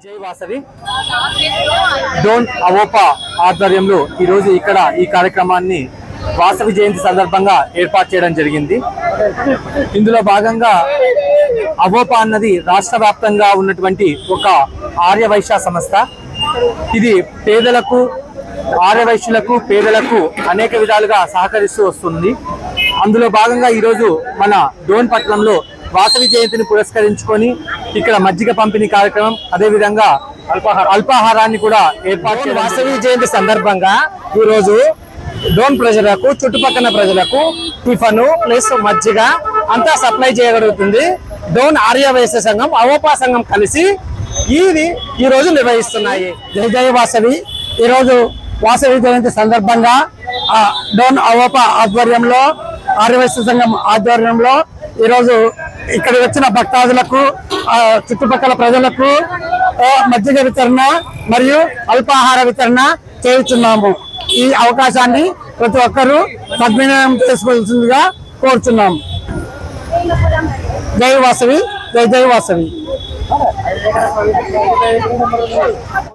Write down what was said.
జై వాసవి డోన్ అవోపా ఆధ్వర్యంలో ఈరోజు ఇక్కడ ఈ కార్యక్రమాన్ని వాసవి జయంతి సందర్భంగా ఏర్పాటు చేయడం జరిగింది. ఇందులో భాగంగా అవోపా అన్నది రాష్ట్ర వ్యాప్తంగా ఉన్నటువంటి ఒక ఆర్యవైశ్య సంస్థ. ఇది పేదలకు, ఆర్యవైశ్యులకు, పేదలకు అనేక విధాలుగా సహకరిస్తూ వస్తుంది. అందులో భాగంగా ఈరోజు మన డోన్ పట్టణంలో వాసవి జయంతిని పురస్కరించుకొని ఇక్కడ మజ్జిగ పంపిణీ కార్యక్రమం, అదేవిధంగా అల్పాహారాన్ని కూడా ఏర్పాటు. వాసవి జయంతి సందర్భంగా ఈరోజు డోన్ ప్రజలకు, చుట్టుపక్కల ప్రజలకు టిఫను ప్లస్ మజ్జిగ అంతా సప్లై చేయగలుగుతుంది. డోన్ ఆర్యవైశ్య సంఘం, అవోపా సంఘం కలిసి ఇది ఈ రోజు నిర్వహిస్తున్నాయి. జై జై వాసవి. ఈరోజు వాసవి జయంతి సందర్భంగా డోన్ అవోపా ఆధ్వర్యంలో, ఆర్యవైశ్య సంఘం ఆధ్వర్యంలో ఈరోజు ఇక్కడ వచ్చిన భక్తాదులకు, చుట్టుపక్కల ప్రజలకు మజ్జిగ వితరణ మరియు అల్పాహార వితరణ చేస్తున్నాము. ఈ అవకాశాన్ని ప్రతి ఒక్కరూ సద్వినియోగం చేసుకోవాల్సిందిగా కోరుతున్నాము. జై వాసవి, జై జై వాసవి.